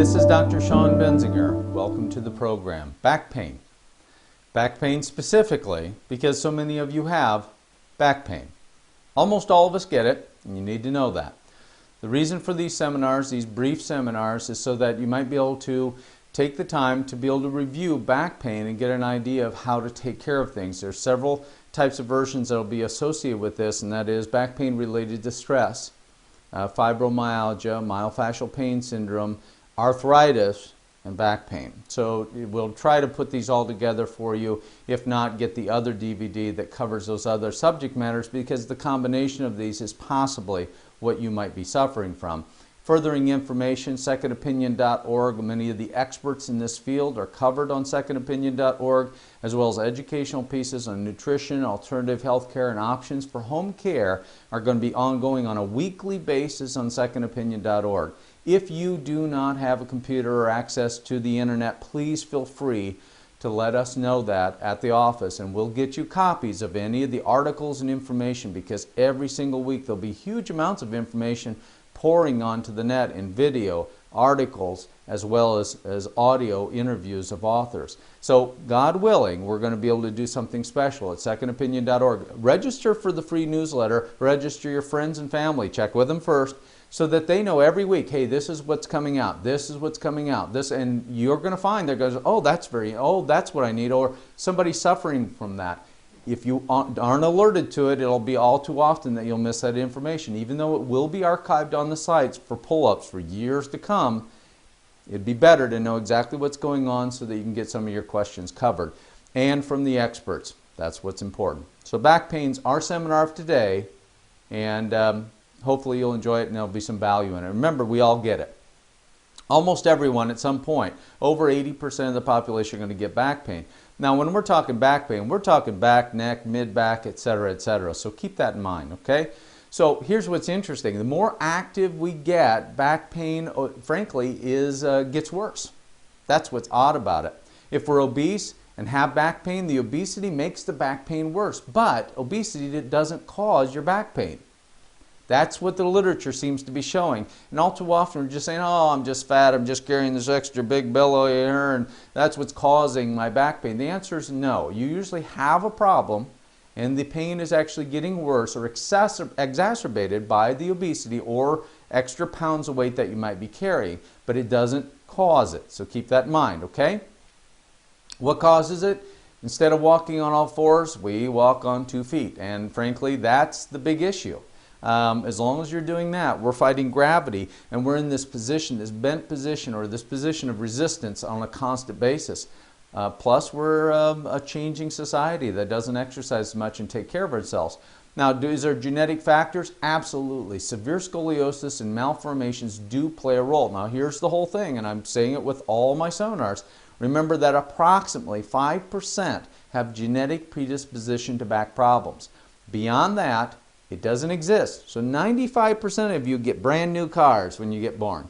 This is Dr. Sean Benzinger. Welcome to the program. Back pain. Back pain specifically because so many of you have back pain. Almost all of us get it, and you need to know that. The reason for these seminars, these brief seminars, is so that you might be able to take the time to be able to review back pain and get an idea of how to take care of things. There's several types of versions that will be associated with this, and that is back pain related to stress, fibromyalgia, myofascial pain syndrome, arthritis, and back pain. So we'll try to put these all together for you. If not, get the other DVD that covers those other subject matters, because the combination of these is possibly what you might be suffering from. Furthering information, secondopinion.org. Many of the experts in this field are covered on secondopinion.org, as well as educational pieces on nutrition, alternative health care, and options for home care are going to be ongoing on a weekly basis on secondopinion.org. If you do not have a computer or access to the internet, please feel free to let us know that at the office, and we'll get you copies of any of the articles and information, because every single week there'll be huge amounts of information pouring onto the net in video, articles, as well as audio interviews of authors. So God willing, we're going to be able to do something special at secondopinion.org. Register for the free newsletter, register your friends and family, check with them first, so that they know every week, hey, this is what's coming out, this is what's coming out, this, and you're going to find there goes, oh, that's what I need, or somebody's suffering from that. If you aren't alerted to it, it'll be all too often that you'll miss that information. Even though it will be archived on the sites for pull-ups for years to come, it'd be better to know exactly what's going on so that you can get some of your questions covered. And from the experts, that's what's important. So back pain's our seminar of today, and hopefully you'll enjoy it and there'll be some value in it. Remember, we all get it. Almost everyone at some point, over 80% of the population are going to get back pain. Now, when we're talking back pain, we're talking back, neck, mid-back, etc., etc. So keep that in mind, okay? So here's what's interesting. The more active we get, back pain, frankly, gets worse. That's what's odd about it. If we're obese and have back pain, the obesity makes the back pain worse. But obesity doesn't cause your back pain. That's what the literature seems to be showing. And all too often we're just saying, oh, I'm just fat, I'm just carrying this extra big belly here, and that's what's causing my back pain. The answer is no. You usually have a problem, and the pain is actually getting worse or exacerbated by the obesity or extra pounds of weight that you might be carrying, but it doesn't cause it. So keep that in mind, okay? What causes it? Instead of walking on all fours, we walk on 2 feet. And frankly, that's the big issue. As long as you're doing that, we're fighting gravity, and we're in this position, this bent position, or this position of resistance on a constant basis. Plus, we're a changing society that doesn't exercise as much and take care of ourselves. Now, is there genetic factors? Absolutely. Severe scoliosis and malformations do play a role. Now, here's the whole thing, and I'm saying it with all my seminars. Remember that approximately 5% have genetic predisposition to back problems. Beyond that, it doesn't exist. So 95% of you get brand new cars when you get born.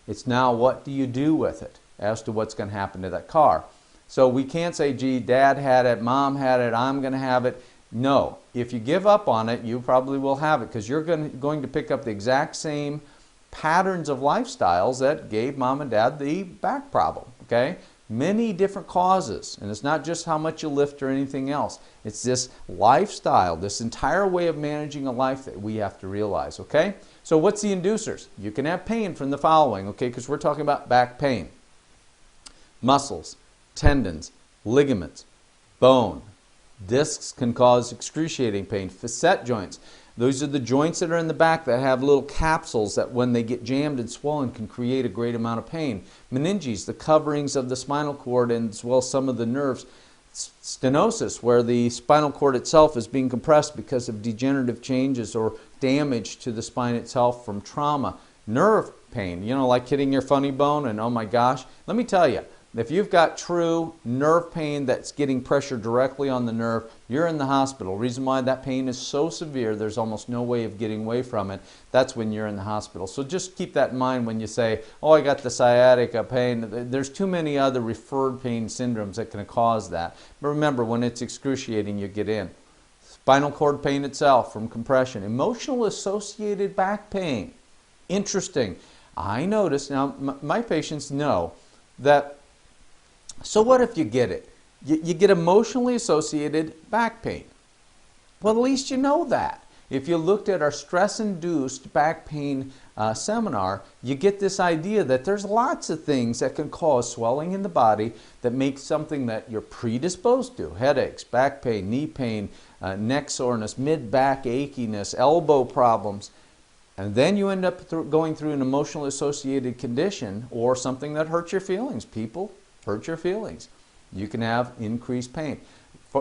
It's now what do you do with it as to what's going to happen to that car. So we can't say, gee, Dad had it, Mom had it, I'm going to have it. No. If you give up on it, you probably will have it, because you're going to pick up the exact same patterns of lifestyles that gave Mom and Dad the back problem. Okay? Many different causes, and it's not just how much you lift or anything else. It's this lifestyle, this entire way of managing a life that we have to realize, okay? So what's the inducers? You can have pain from the following, okay, because we're talking about back pain. Muscles, tendons, ligaments, bone. Discs can cause excruciating pain. Facet joints. Those are the joints that are in the back that have little capsules that when they get jammed and swollen can create a great amount of pain. Meninges, the coverings of the spinal cord, and as well as some of the nerves. Stenosis, where the spinal cord itself is being compressed because of degenerative changes or damage to the spine itself from trauma. Nerve pain, you know, like hitting your funny bone, and oh my gosh. Let me tell you, if you've got true nerve pain that's getting pressure directly on the nerve, you're in the hospital. Reason why that pain is so severe, there's almost no way of getting away from it. That's when you're in the hospital. So just keep that in mind when you say, oh, I got the sciatica pain. There's too many other referred pain syndromes that can cause that. But remember, when it's excruciating, you get in. Spinal cord pain itself from compression. Emotional associated back pain. Interesting. I notice, now my patients know that, so what if you get it? You get emotionally associated back pain. Well, at least you know that. If you looked at our stress-induced back pain seminar, you get this idea that there's lots of things that can cause swelling in the body that make something that you're predisposed to. Headaches, back pain, knee pain, neck soreness, mid-back achiness, elbow problems. And then you end up going through an emotionally associated condition or something that hurts your feelings. People hurt your feelings. You can have increased pain.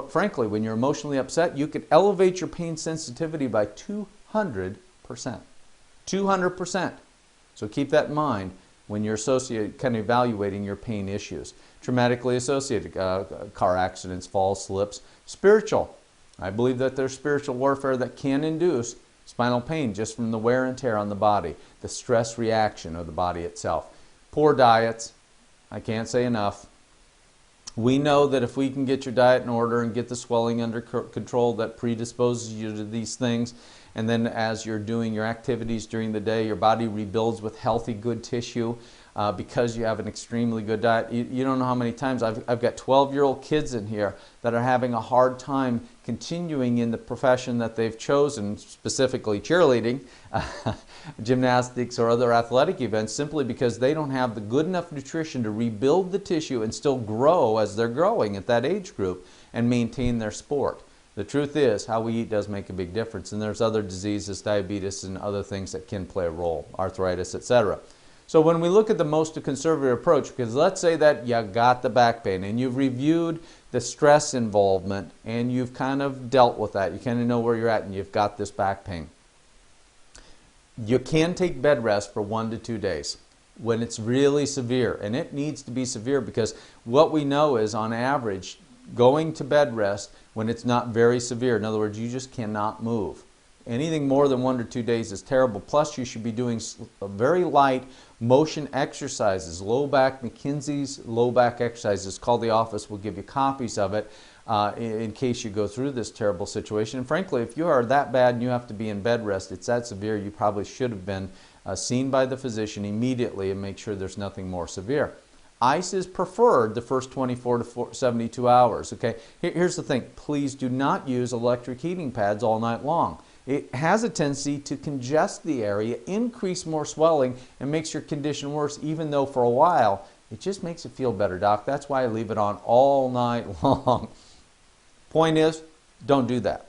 Frankly, when you're emotionally upset, you could elevate your pain sensitivity by 200%. 200%. So keep that in mind when you're kind of evaluating your pain issues. Traumatically associated, car accidents, falls, slips. Spiritual. I believe that there's spiritual warfare that can induce spinal pain just from the wear and tear on the body, the stress reaction of the body itself. Poor diets. I can't say enough. We know that if we can get your diet in order and get the swelling under control, that predisposes you to these things. And then as you're doing your activities during the day, your body rebuilds with healthy, good tissue because you have an extremely good diet. You don't know how many times I've got 12-year-old kids in here that are having a hard time continuing in the profession that they've chosen, specifically cheerleading, gymnastics, or other athletic events, simply because they don't have the good enough nutrition to rebuild the tissue and still grow as they're growing at that age group and maintain their sport. The truth is, how we eat does make a big difference, and there's other diseases, diabetes, and other things that can play a role, arthritis, etc. So when we look at the most conservative approach, because let's say that you got the back pain and you've reviewed the stress involvement and you've kind of dealt with that, you kind of know where you're at and you've got this back pain. You can take bed rest for 1 to 2 days when it's really severe, and it needs to be severe because what we know is on average going to bed rest when it's not very severe, in other words, you just cannot move. Anything more than 1 to 2 days is terrible. Plus, you should be doing very light motion exercises, low back, McKinsey's low back exercises. Call the office, we'll give you copies of it in case you go through this terrible situation. And frankly, if you are that bad and you have to be in bed rest, it's that severe, you probably should have been seen by the physician immediately and make sure there's nothing more severe. Ice is preferred the first 24 to 72 hours. Okay, here's the thing. Please do not use electric heating pads all night long. It has a tendency to congest the area, increase more swelling, and makes your condition worse, even though for a while it just makes it feel better, Doc. That's why I leave it on all night long. Point is, don't do that.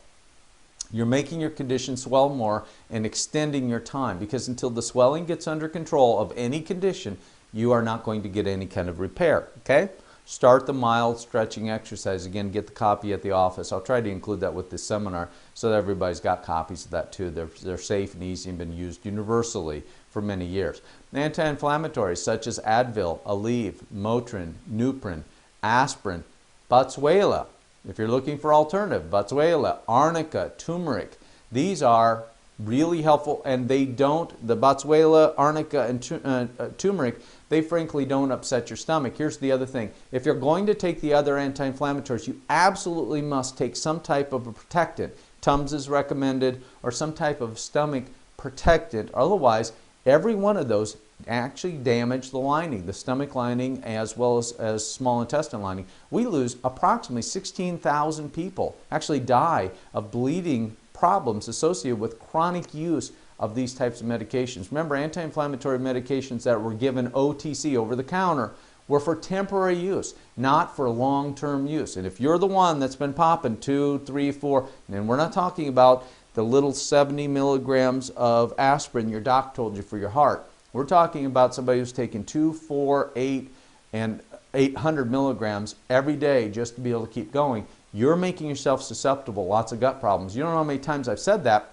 You're making your condition swell more and extending your time, because until the swelling gets under control of any condition, you are not going to get any kind of repair. Okay? Start the mild stretching exercise. Again, get the copy at the office. I'll try to include that with this seminar so that everybody's got copies of that too. They're safe and easy and been used universally for many years. Anti-inflammatories such as Advil, Aleve, Motrin, Nuprin, aspirin, Botsuela. If you're looking for alternative, Botsuela, Arnica, turmeric. These are really helpful, and they don't, the Botsuela, Arnica, and turmeric, they frankly don't upset your stomach. Here's the other thing. If you're going to take the other anti-inflammatories, you absolutely must take some type of a protectant. Tums is recommended, or some type of stomach protectant. Otherwise, every one of those actually damage the lining, the stomach lining as well as small intestine lining. We lose approximately 16,000 people actually die of bleeding problems associated with chronic use of these types of medications. Remember, anti-inflammatory medications that were given OTC, over the counter, were for temporary use, not for long-term use. And if you're the one that's been popping 2, 3, 4, and we're not talking about the little 70 milligrams of aspirin your doc told you for your heart. We're talking about somebody who's taking 2, 4, 8, and 800 milligrams every day just to be able to keep going. You're making yourself susceptible, lots of gut problems. You don't know how many times I've said that.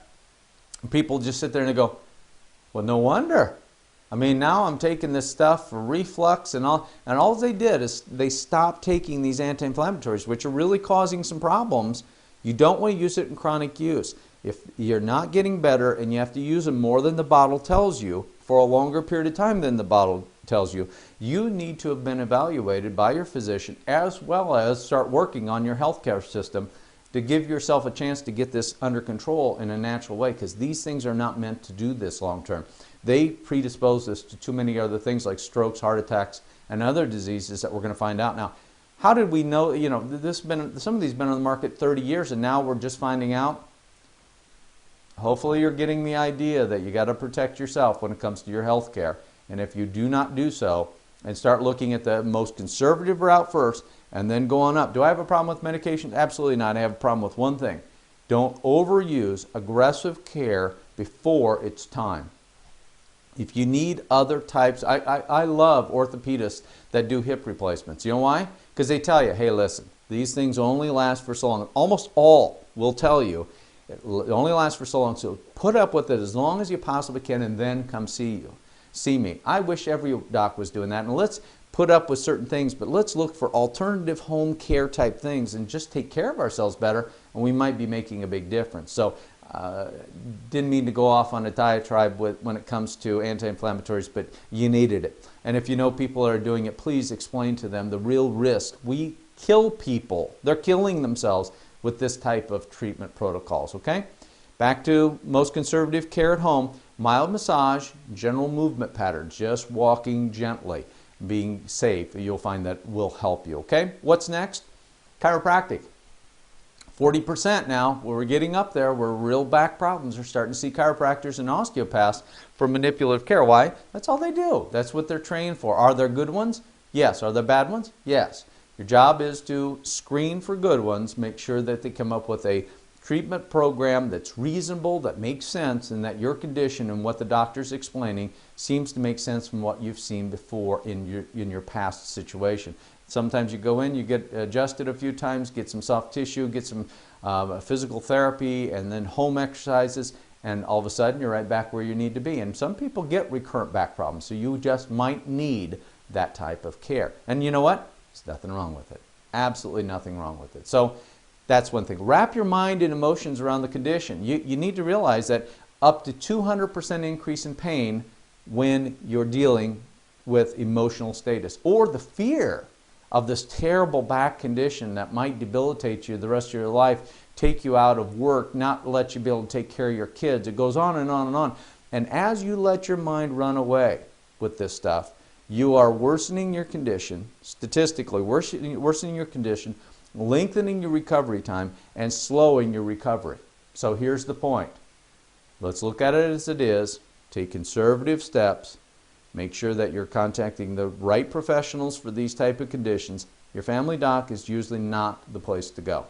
People just sit there and they go, well, no wonder. I mean, now I'm taking this stuff for reflux and all they did is they stopped taking these anti-inflammatories, which are really causing some problems. You don't want to use it in chronic use. If you're not getting better and you have to use them more than the bottle tells you for a longer period of time than the bottle tells you, you need to have been evaluated by your physician as well as start working on your healthcare system to give yourself a chance to get this under control in a natural way, because these things are not meant to do this long term. They predispose us to too many other things like strokes, heart attacks, and other diseases that we're going to find out now. How did we know? You know, some of these have been on the market 30 years, and now we're just finding out. Hopefully you're getting the idea that you got to protect yourself when it comes to your health care. And if you do not do so, and start looking at the most conservative route first, and then go on up. Do I have a problem with medication? Absolutely not. I have a problem with one thing. Don't overuse aggressive care before it's time. If you need other types, I love orthopedists that do hip replacements. You know why? Because they tell you, hey, listen, these things only last for so long. Almost all will tell you it only lasts for so long, so put up with it as long as you possibly can and then come see me. I wish every doc was doing that, and let's put up with certain things, but let's look for alternative home care type things and just take care of ourselves better, and we might be making a big difference. So didn't mean to go off on a diatribe when it comes to anti-inflammatories, but you needed it. And if you know people that are doing it, please explain to them the real risk. We kill people. They're killing themselves with this type of treatment protocols, okay? Back to most conservative care at home, mild massage, general movement patterns, just walking gently, being safe. You'll find that will help you, okay? What's next? Chiropractic. 40% now, we're getting up there where real back problems are starting to see chiropractors and osteopaths for manipulative care. Why? That's all they do. That's what they're trained for. Are there good ones? Yes. Are there bad ones? Yes. Your job is to screen for good ones, make sure that they come up with a treatment program that's reasonable, that makes sense, and that your condition and what the doctor's explaining seems to make sense from what you've seen before in your past situation. Sometimes you go in, you get adjusted a few times, get some soft tissue, get some physical therapy, and then home exercises, and all of a sudden you're right back where you need to be. And some people get recurrent back problems, so you just might need that type of care. And you know what? There's nothing wrong with it. Absolutely nothing wrong with it. So that's one thing. Wrap your mind and emotions around the condition. You need to realize that up to 200% increase in pain when you're dealing with emotional status or the fear of this terrible back condition that might debilitate you the rest of your life, take you out of work, not let you be able to take care of your kids. It goes on and on and on. And as you let your mind run away with this stuff, you are worsening your condition, statistically worsening your condition, lengthening your recovery time, and slowing your recovery. So here's the point. Let's look at it as it is. Take conservative steps. Make sure that you're contacting the right professionals for these type of conditions. Your family doc is usually not the place to go.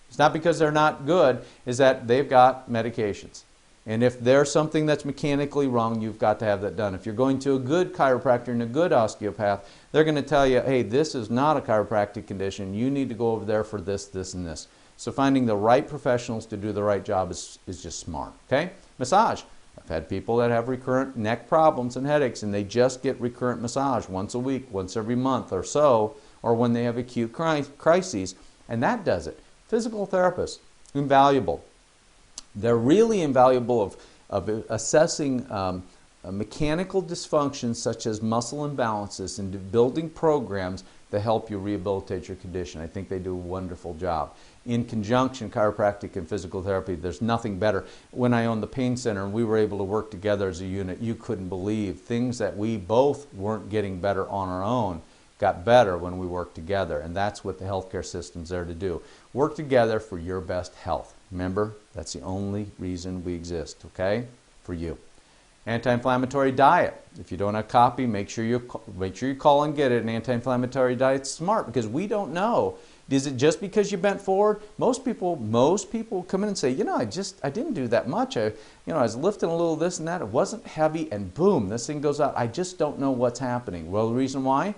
It's not because they're not good, it's that they've got medications. And if there's something that's mechanically wrong, you've got to have that done. If you're going to a good chiropractor and a good osteopath, they're going to tell you, hey, this is not a chiropractic condition. You need to go over there for this, this, and this. So finding the right professionals to do the right job is just smart. Okay? Massage. I've had people that have recurrent neck problems and headaches, and they just get recurrent massage once a week, once every month or so, or when they have acute crises, and that does it. Physical therapists, invaluable. They're really invaluable of assessing mechanical dysfunctions such as muscle imbalances and building programs that help you rehabilitate your condition. I think they do a wonderful job. In conjunction, chiropractic and physical therapy, there's nothing better. When I owned the pain center and we were able to work together as a unit, you couldn't believe things that we both weren't getting better on our own got better when we worked together. And that's what the healthcare system's there to do. Work together for your best health. Remember, that's the only reason we exist, okay? For you. Anti-inflammatory diet. If you don't have a copy, make sure you call and get it. An anti-inflammatory diet's smart because we don't know. Is it just because you bent forward? Most people come in and say, you know, I didn't do that much. I was lifting a little this and that. It wasn't heavy, and boom, this thing goes out. I just don't know what's happening. Well, the reason why?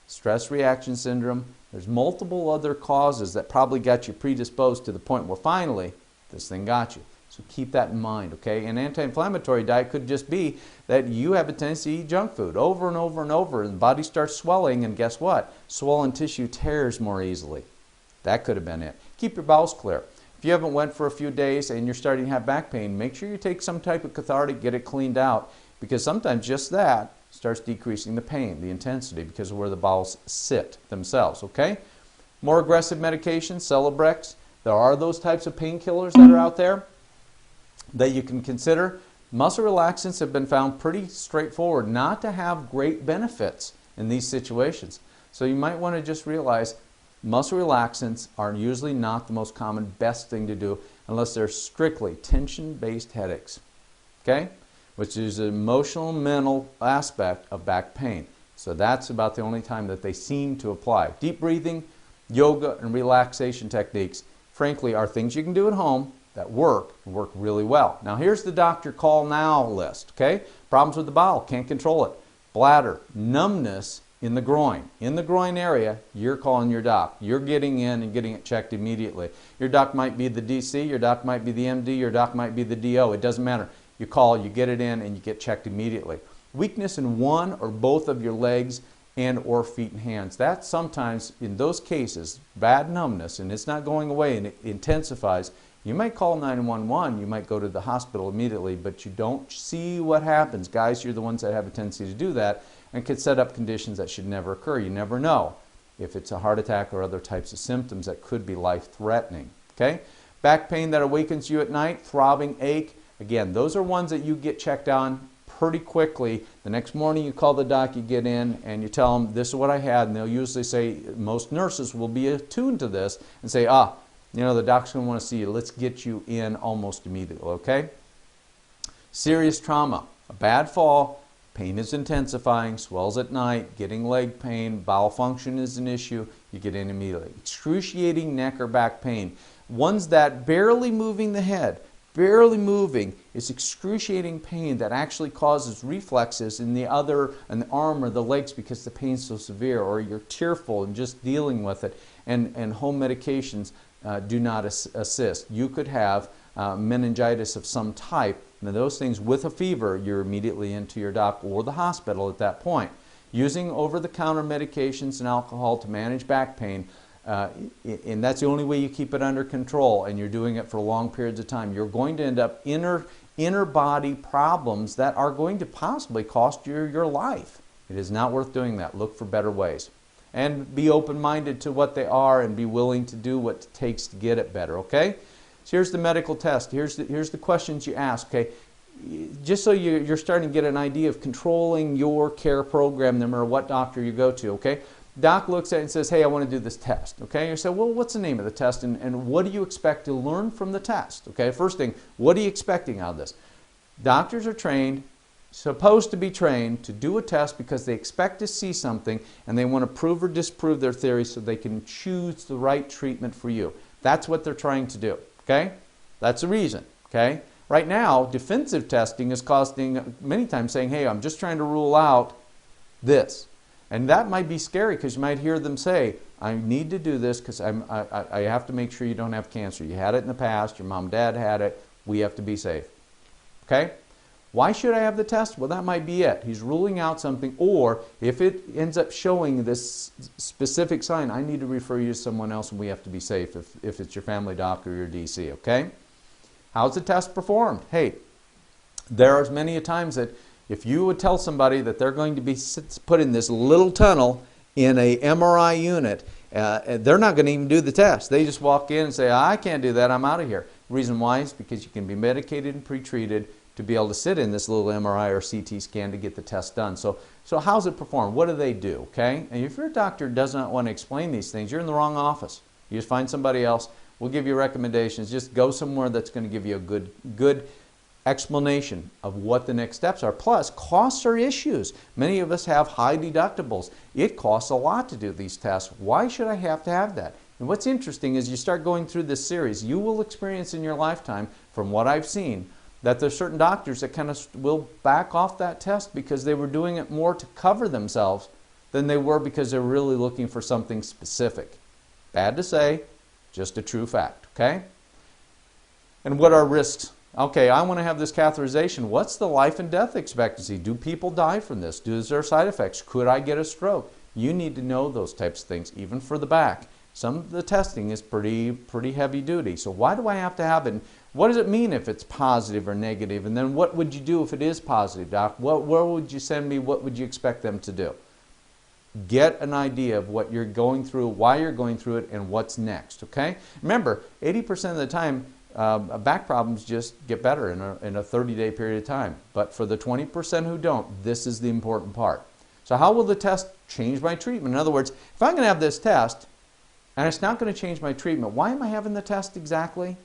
Stress reaction syndrome. There's multiple other causes that probably got you predisposed to the point where finally this thing got you. So keep that in mind, okay? An anti-inflammatory diet could just be that you have a tendency to eat junk food over and over and over, and the body starts swelling, and guess what? Swollen tissue tears more easily. That could have been it. Keep your bowels clear. If you haven't went for a few days and you're starting to have back pain, make sure you take some type of cathartic, get it cleaned out, because sometimes just that starts decreasing the pain, the intensity, because of where the bowels sit themselves, okay? More aggressive medications, Celebrex, There are those types of painkillers that are out there that you can consider. Muscle relaxants have been found pretty straightforward not to have great benefits in these situations. So you might want to just realize muscle relaxants are usually not the most common best thing to do unless they're strictly tension-based headaches, okay? Which is an emotional, mental aspect of back pain. So that's about the only time that they seem to apply. Deep breathing, yoga, and relaxation techniques, frankly, are things you can do at home that work and work really well. Now here's the doctor call now list, okay? Problems with the bowel, can't control it. Bladder, numbness in the groin. In the groin area, you're calling your doc. You're getting in and getting it checked immediately. Your doc might be the DC, your doc might be the MD, your doc might be the DO. It doesn't matter. You call, you get it in, and you get checked immediately. Weakness in one or both of your legs and or feet and hands. That sometimes, in those cases, bad numbness, and it's not going away and it intensifies, you might call 911, you might go to the hospital immediately, but you don't see what happens. Guys, you're the ones that have a tendency to do that and could set up conditions that should never occur. You never know if it's a heart attack or other types of symptoms that could be life-threatening. Okay? Back pain that awakens you at night, throbbing ache. Again, those are ones that you get checked on pretty quickly. The next morning you call the doc, you get in, and you tell them, this is what I had, and they'll usually say, most nurses will be attuned to this and say, you know, the doc's going to want to see you. Let's get you in almost immediately, okay? Serious trauma, a bad fall, pain is intensifying, swells at night, getting leg pain, bowel function is an issue, you get in immediately. Excruciating neck or back pain, ones that barely moving the head, barely moving is excruciating pain that actually causes reflexes in the arm or the legs because the pain's so severe, or you're tearful and just dealing with it, and home medications do not assist. You could have meningitis of some type. Now those things with a fever, you're immediately into your doc or the hospital at that point. Using over-the-counter medications and alcohol to manage back pain, and that's the only way you keep it under control, and you're doing it for long periods of time, you're going to end up inner body problems that are going to possibly cost you your life. It is not worth doing that. Look for better ways. And be open-minded to what they are and be willing to do what it takes to get it better, okay? So here's the medical test. Here's the questions you ask, okay? Just so you're starting to get an idea of controlling your care program no matter what doctor you go to, okay? Doc looks at it and says, hey, I want to do this test, okay? You say, well, what's the name of the test and what do you expect to learn from the test, okay? First thing, what are you expecting out of this? Doctors are trained, supposed to be trained to do a test because they expect to see something and they want to prove or disprove their theory so they can choose the right treatment for you. That's what they're trying to do, okay? That's the reason, okay? Right now, defensive testing is costing many times saying, hey, I'm just trying to rule out this. And that might be scary because you might hear them say, I need to do this because I have to make sure you don't have cancer. You had it in the past, your mom and dad had it, we have to be safe, okay? Why should I have the test? Well, that might be it. He's ruling out something, or if it ends up showing this specific sign, I need to refer you to someone else and we have to be safe if it's your family doc or your DC, okay? How's the test performed? Hey, there are many times that if you would tell somebody that they're going to be put in this little tunnel in a MRI unit, they're not going to even do the test. They just walk in and say, I can't do that, I'm out of here. The reason why is because you can be medicated and pre-treated to be able to sit in this little MRI or CT scan to get the test done. So how's it performed? What do they do, okay? And if your doctor does not want to explain these things, you're in the wrong office. You just find somebody else. We'll give you recommendations. Just go somewhere that's going to give you a good explanation of what the next steps are. Plus, costs are issues. Many of us have high deductibles. It costs a lot to do these tests. Why should I have to have that? And what's interesting is you start going through this series, you will experience in your lifetime, from what I've seen, that there's certain doctors that kind of will back off that test because they were doing it more to cover themselves than they were because they're really looking for something specific. Bad to say, just a true fact, okay? And what are risks? Okay, I want to have this catheterization. What's the life and death expectancy? Do people die from this? Is there side effects? Could I get a stroke? You need to know those types of things, even for the back. Some of the testing is pretty heavy duty. So why do I have to have it? What does it mean if it's positive or negative? And then what would you do if it is positive, doc? Where would you send me? What would you expect them to do? Get an idea of what you're going through, why you're going through it, and what's next, okay? Remember, 80% of the time, back problems just get better in a 30-day period of time. But for the 20% who don't, this is the important part. So how will the test change my treatment? In other words, if I'm going to have this test, and it's not going to change my treatment, why am I having the test exactly?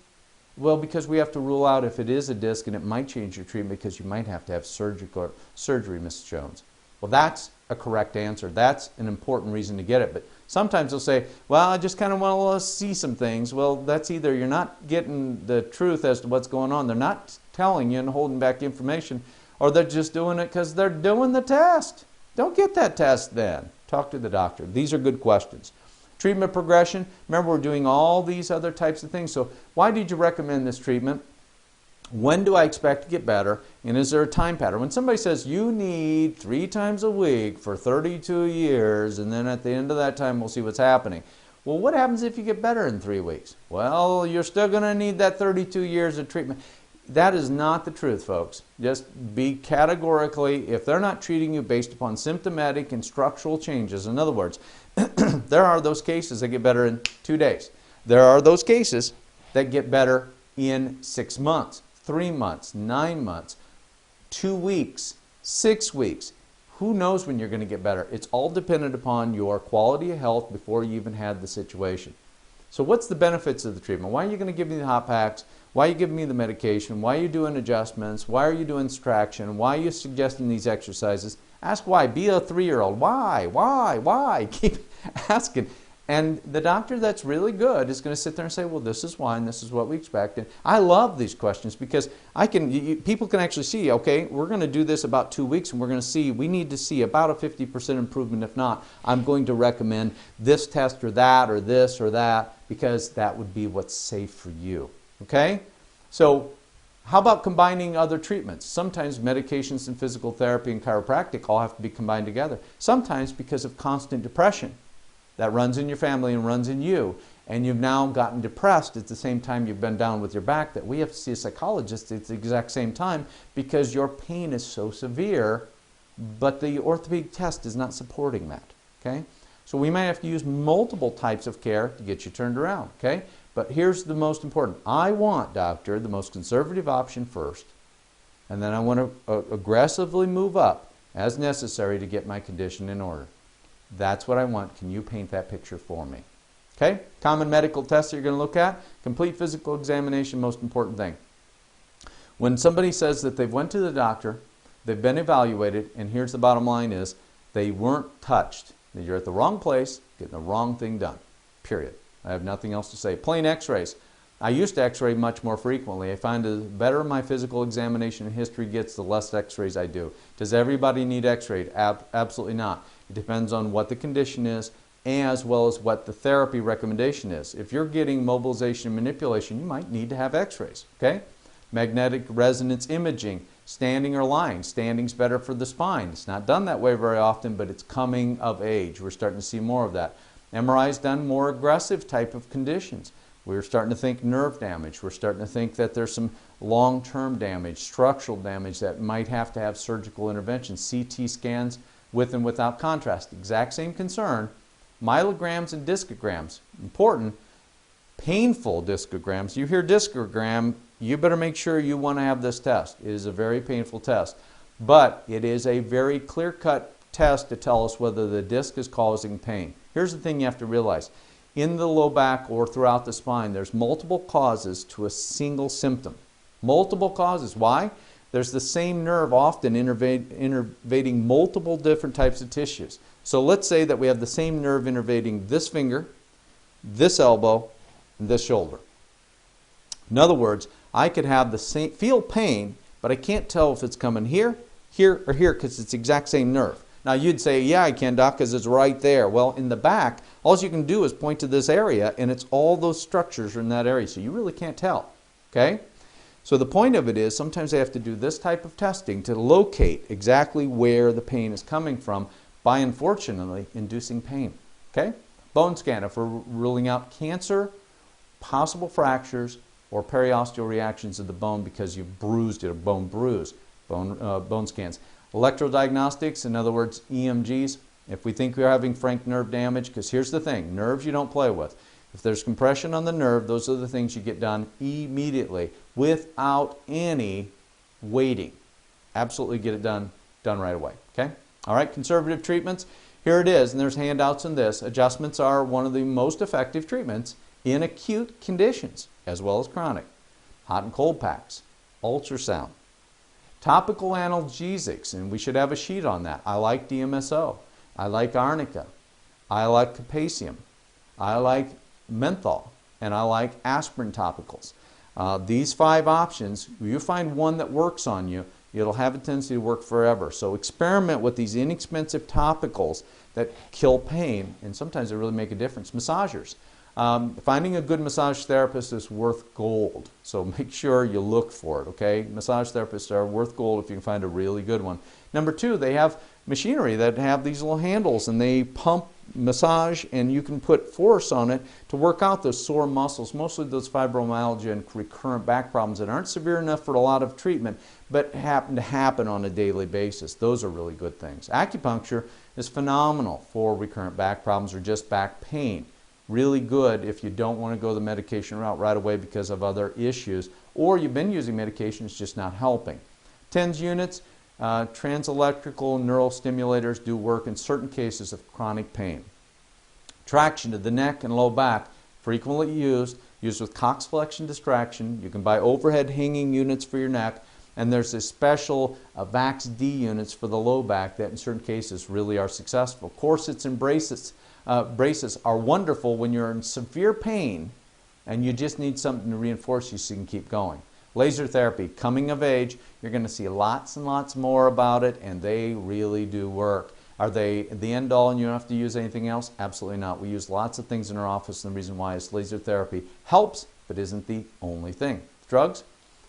Well, because we have to rule out if it is a disc and it might change your treatment because you might have to have surgery, Mrs. Jones. Well, that's a correct answer. That's an important reason to get it. But sometimes they'll say, well, I just kind of want to see some things. Well, that's either you're not getting the truth as to what's going on, they're not telling you and holding back information, or they're just doing it because they're doing the test. Don't get that test then. Talk to the doctor. These are good questions. Treatment progression. Remember, we're doing all these other types of things. So why did you recommend this treatment? When do I expect to get better? And is there a time pattern? When somebody says you need 3 times a week for 32 years, and then at the end of that time we'll see what's happening. Well, what happens if you get better in 3 weeks? Well, you're still going to need that 32 years of treatment. That is not the truth, folks. Just be categorically, if they're not treating you based upon symptomatic and structural changes, in other words, there are those cases that get better in 2 days. There are those cases that get better in 6 months, 3 months, 9 months, 2 weeks, 6 weeks. Who knows when you're going to get better? It's all dependent upon your quality of health before you even had the situation. So what's the benefits of the treatment? Why are you going to give me the hot packs? Why are you giving me the medication? Why are you doing adjustments? Why are you doing subtraction? Why are you suggesting these exercises? Ask why. Be a 3-year-old. Why? Keep asking. And the doctor that's really good is going to sit there and say, well, this is why, and this is what we expect. And I love these questions because people can actually see, okay, we're going to do this about 2 weeks, and we're going to see, we need to see about a 50% improvement. If not, I'm going to recommend this test or this or that, because that would be what's safe for you. Okay? So how about combining other treatments? Sometimes medications and physical therapy and chiropractic all have to be combined together. Sometimes because of constant depression that runs in your family and runs in you, and you've now gotten depressed at the same time you've been down with your back, that we have to see a psychologist at the exact same time because your pain is so severe, but the orthopedic test is not supporting that. Okay? So we might have to use multiple types of care to get you turned around. Okay? But here's the most important. I want, doctor, the most conservative option first, and then I want to aggressively move up as necessary to get my condition in order. That's what I want. Can you paint that picture for me? Okay? Common medical tests that you're going to look at. Complete physical examination, most important thing. When somebody says that they've went to the doctor, they've been evaluated, and here's the bottom line is, they weren't touched. You're at the wrong place, getting the wrong thing done. Period. I have nothing else to say. Plain x-rays. I used to x-ray much more frequently. I find the better my physical examination history gets, the less x-rays I do. Does everybody need x-rayed? Absolutely not. It depends on what the condition is, as well as what the therapy recommendation is. If you're getting mobilization and manipulation, you might need to have x-rays. Okay? Magnetic resonance imaging, standing or lying. Standing's better for the spine. It's not done that way very often, but it's coming of age. We're starting to see more of that. MRI's done more aggressive type of conditions. We're starting to think nerve damage. We're starting to think that there's some long-term damage, structural damage that might have to have surgical intervention. CT scans with and without contrast. Exact same concern. Myelograms and discograms. Important. Painful discograms. You hear discogram, you better make sure you want to have this test. It is a very painful test. But it is a very clear-cut test to tell us whether the disc is causing pain. Here's the thing you have to realize. In the low back or throughout the spine, there's multiple causes to a single symptom. Multiple causes. Why? There's the same nerve often innervating multiple different types of tissues. So let's say that we have the same nerve innervating this finger, this elbow, and this shoulder. In other words, I could have the same, feel pain, but I can't tell if it's coming here, here, or here because it's the exact same nerve. Now you'd say, yeah, I can, doc, because it's right there. Well, in the back, all you can do is point to this area, and it's all those structures are in that area, so you really can't tell. Okay? So the point of it is sometimes they have to do this type of testing to locate exactly where the pain is coming from by, unfortunately, inducing pain. Okay? Bone scan, if we're ruling out cancer, possible fractures, or periosteal reactions of the bone because you've bruised it, or bone scans. Electrodiagnostics, in other words, EMGs, If we think we're having frank nerve damage, because here's the thing, nerves you don't play with. If there's compression on the nerve, those are the things you get done immediately without any waiting. Absolutely get it done right away. Okay? All right, conservative treatments. Here it is, and there's handouts in this. Adjustments are one of the most effective treatments in acute conditions as well as chronic. Hot and cold packs, ultrasound, topical analgesics, and we should have a sheet on that. I like DMSO. I like arnica. I like Capasium. I like menthol. And I like aspirin topicals. These 5 options, you find one that works on you, it'll have a tendency to work forever. So experiment with these inexpensive topicals that kill pain, and sometimes they really make a difference. Massagers. Finding a good massage therapist is worth gold, so make sure you look for it, okay? Massage therapists are worth gold if you can find a really good one. Number 2, they have machinery that have these little handles, and they pump massage, and you can put force on it to work out those sore muscles, mostly those fibromyalgia and recurrent back problems that aren't severe enough for a lot of treatment, but happen to happen on a daily basis. Those are really good things. Acupuncture is phenomenal for recurrent back problems or just back pain. Really good if you don't want to go the medication route right away because of other issues, or you've been using medication, it's just not helping. TENS units, transelectrical neural stimulators do work in certain cases of chronic pain. Traction to the neck and low back, frequently used with cox flexion distraction. You can buy overhead hanging units for your neck, and there's this special VAX-D units for the low back that in certain cases really are successful. Corsets and braces are wonderful when you're in severe pain and you just need something to reinforce you so you can keep going. Laser therapy, coming of age, you're going to see lots and lots more about it, and they really do work. Are they the end all and you don't have to use anything else? Absolutely not. We use lots of things in our office, and the reason why is laser therapy helps but isn't the only thing. Drugs,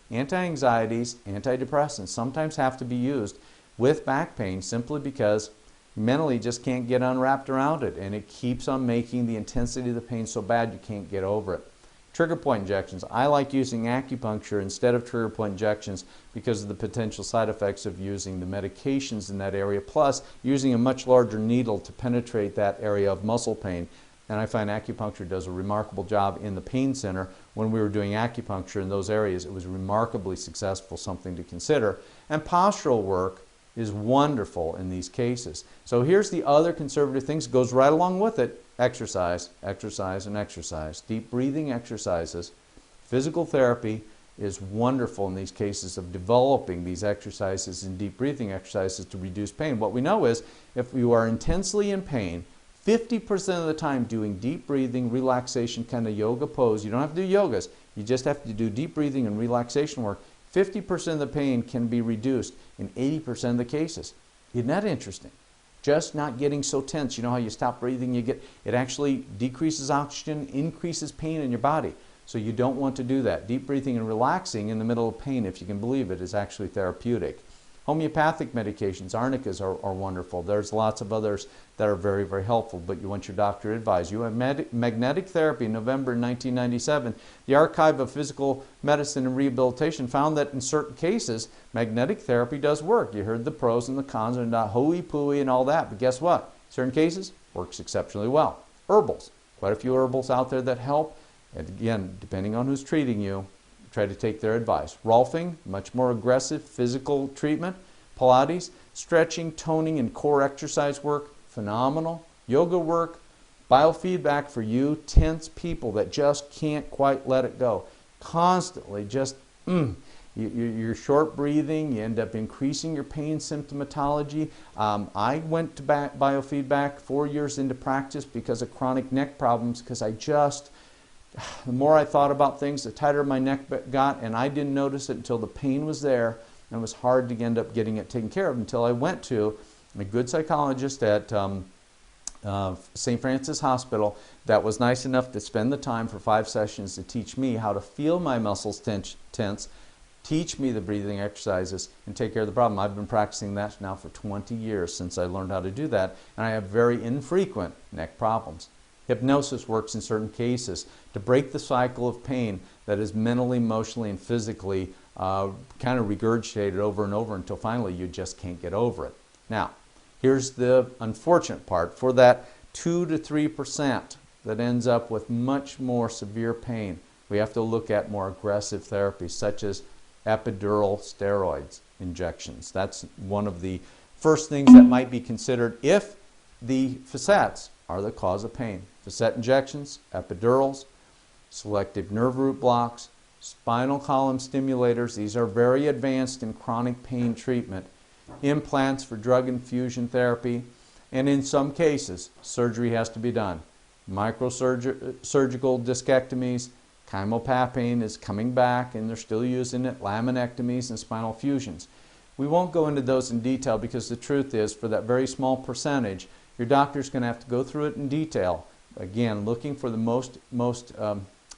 anti-anxieties, antidepressants sometimes have to be used with back pain simply because mentally just can't get unwrapped around it, and it keeps on making the intensity of the pain so bad you can't get over it. Trigger point injections. I like using acupuncture instead of trigger point injections because of the potential side effects of using the medications in that area, plus using a much larger needle to penetrate that area of muscle pain. And I find acupuncture does a remarkable job in the pain center. When we were doing acupuncture in those areas, it was remarkably successful, something to consider. And postural work is wonderful in these cases. So here's the other conservative things, goes right along with it. Exercise, exercise, and exercise. Deep breathing exercises. Physical therapy is wonderful in these cases of developing these exercises and deep breathing exercises to reduce pain. What we know is if you are intensely in pain, 50% of the time doing deep breathing, relaxation, kind of yoga pose, you don't have to do yogas, you just have to do deep breathing and relaxation work, 50% of the pain can be reduced in 80% of the cases. Isn't that interesting? Just not getting so tense. You know how you stop breathing, it actually decreases oxygen, increases pain in your body. So you don't want to do that. Deep breathing and relaxing in the middle of pain, if you can believe it, is actually therapeutic. Homeopathic medications, arnicas are wonderful. There's lots of others that are very, very helpful, but you want your doctor to advise you. Magnetic therapy, November 1997, the Archive of Physical Medicine and Rehabilitation found that in certain cases, magnetic therapy does work. You heard the pros and the cons and not hooey-pooey and all that, but guess what? Certain cases, works exceptionally well. Herbals, quite a few herbals out there that help. And again, depending on who's treating you, try to take their advice. Rolfing, much more aggressive physical treatment. Pilates, stretching, toning, and core exercise work, phenomenal. Yoga work, biofeedback for you tense people that just can't quite let it go. Constantly just, you're short breathing, you end up increasing your pain symptomatology. I went to biofeedback 4 years into practice because of chronic neck problems, because the more I thought about things, the tighter my neck got, and I didn't notice it until the pain was there, and it was hard to end up getting it taken care of until I went to a good psychologist at St. Francis Hospital that was nice enough to spend the time for 5 sessions to teach me how to feel my muscles tense, teach me the breathing exercises, and take care of the problem. I've been practicing that now for 20 years since I learned how to do that, and I have very infrequent neck problems. Hypnosis works in certain cases to break the cycle of pain that is mentally, emotionally, and physically kind of regurgitated over and over until finally you just can't get over it. Now, Here's the unfortunate part. For that 2 to 3% that ends up with much more severe pain, we have to look at more aggressive therapies such as epidural steroids injections. That's one of the first things that might be considered if the facets are the cause of pain. Facet injections, epidurals, selective nerve root blocks, spinal column stimulators. These are very advanced in chronic pain treatment. Implants for drug infusion therapy, and in some cases, surgery has to be done. Microsurgical discectomies, chymopapine is coming back, and they're still using it, laminectomies and spinal fusions. We won't go into those in detail because the truth is, for that very small percentage, your doctor's going to have to go through it in detail. Again, looking for the most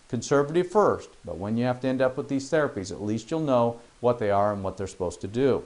conservative first, but when you have to end up with these therapies, at least you'll know what they are and what they're supposed to do.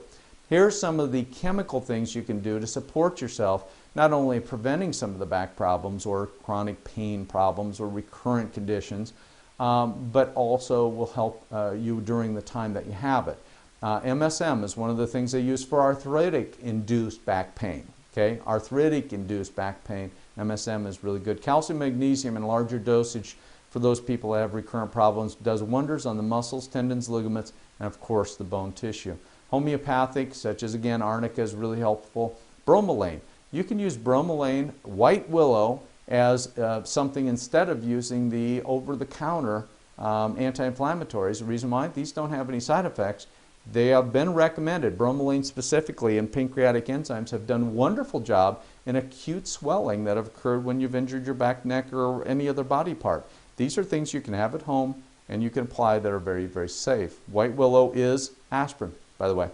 Here's some of the chemical things you can do to support yourself, not only preventing some of the back problems or chronic pain problems or recurrent conditions, but also will help you during the time that you have it. MSM is one of the things they use for arthritic-induced back pain. Okay, arthritic-induced back pain, MSM is really good. Calcium, magnesium in larger dosage for those people that have recurrent problems does wonders on the muscles, tendons, ligaments, and of course the bone tissue. Homeopathic, such as again arnica, is really helpful. Bromelain. You can use bromelain, white willow, as something instead of using the over-the-counter anti-inflammatories. The reason why, these don't have any side effects. They have been recommended. Bromelain specifically and pancreatic enzymes have done a wonderful job in acute swelling that have occurred when you've injured your back, neck, or any other body part. These are things you can have at home and you can apply that are very, very safe. White willow is aspirin, by the way.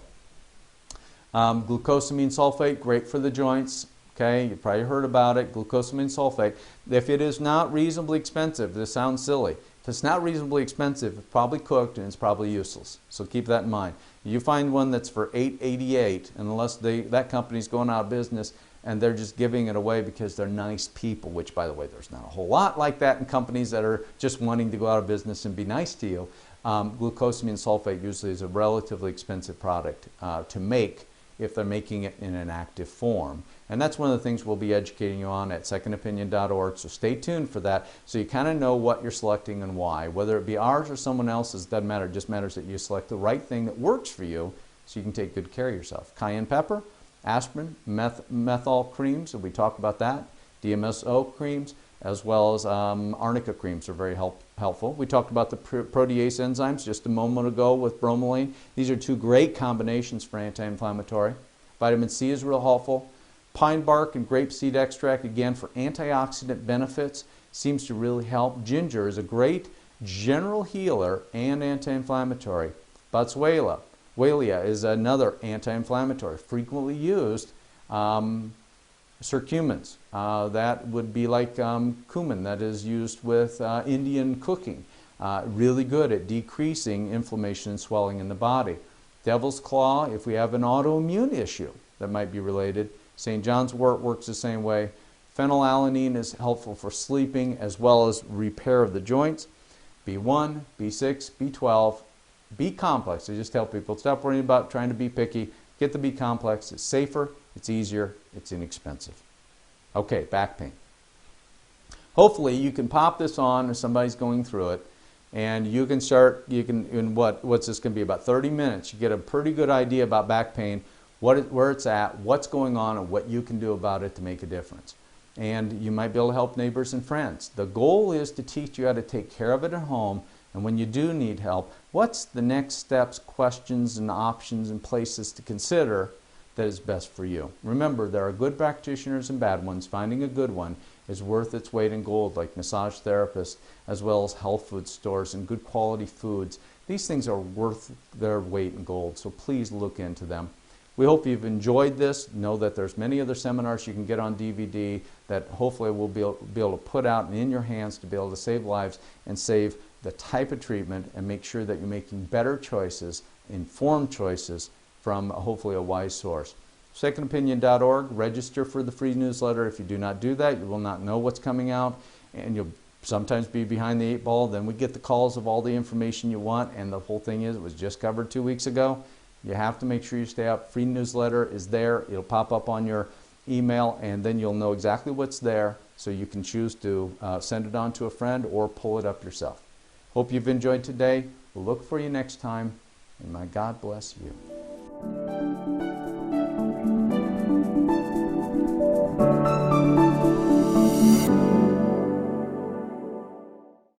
Glucosamine sulfate, great for the joints. Okay, you've probably heard about it, glucosamine sulfate. If it is not reasonably expensive, this sounds silly. If it's not reasonably expensive, it's probably cooked and it's probably useless. So keep that in mind. You find one that's for $8.88, unless that company's going out of business and they're just giving it away because they're nice people, which, by the way, there's not a whole lot like that in companies that are just wanting to go out of business and be nice to you. Glucosamine sulfate usually is a relatively expensive product to make if they're making it in an active form. And that's one of the things we'll be educating you on at secondopinion.org, so stay tuned for that so you kind of know what you're selecting and why. Whether it be ours or someone else's, doesn't matter. It just matters that you select the right thing that works for you so you can take good care of yourself. Cayenne pepper, aspirin, methyl creams, and we talked about that, DMSO creams, as well as arnica creams are very helpful. We talked about the protease enzymes just a moment ago with bromelain. These are two great combinations for anti-inflammatory. Vitamin C is real helpful. Pine bark and grapeseed extract, again, for antioxidant benefits, seems to really help. Ginger is a great general healer and anti-inflammatory. Boswellia is another anti-inflammatory, frequently used. Curcumins, that would be like cumin that is used with Indian cooking. Really good at decreasing inflammation and swelling in the body. Devil's claw, if we have an autoimmune issue that might be related. St. John's wort works the same way. Phenylalanine is helpful for sleeping as well as repair of the joints. B1, B6, B12, B complex. I just tell people, stop worrying about trying to be picky. Get the B complex. It's safer, it's easier, it's inexpensive. Okay, back pain. Hopefully you can pop this on if somebody's going through it, and you can start, in what's this going to be, about 30 minutes, you get a pretty good idea about back pain, where it's at, what's going on, and what you can do about it to make a difference. And you might be able to help neighbors and friends. The goal is to teach you how to take care of it at home, and when you do need help, what's the next steps, questions, and options and places to consider that is best for you. Remember, there are good practitioners and bad ones. Finding a good one is worth its weight in gold, like massage therapists, as well as health food stores and good quality foods. These things are worth their weight in gold, so please look into them. We hope you've enjoyed this. Know that there's many other seminars you can get on DVD that hopefully we'll be able to put out and in your hands to be able to save lives and save the type of treatment and make sure that you're making better choices, informed choices from hopefully a wise source. Secondopinion.org, register for the free newsletter. If you do not do that, you will not know what's coming out and you'll sometimes be behind the 8 ball. Then we get the calls of all the information you want, and the whole thing is it was just covered 2 weeks ago. You have to make sure you stay up. Free newsletter is there. It'll pop up on your email, and then you'll know exactly what's there, so you can choose to send it on to a friend or pull it up yourself. Hope you've enjoyed today. We'll look for you next time, and may God bless you.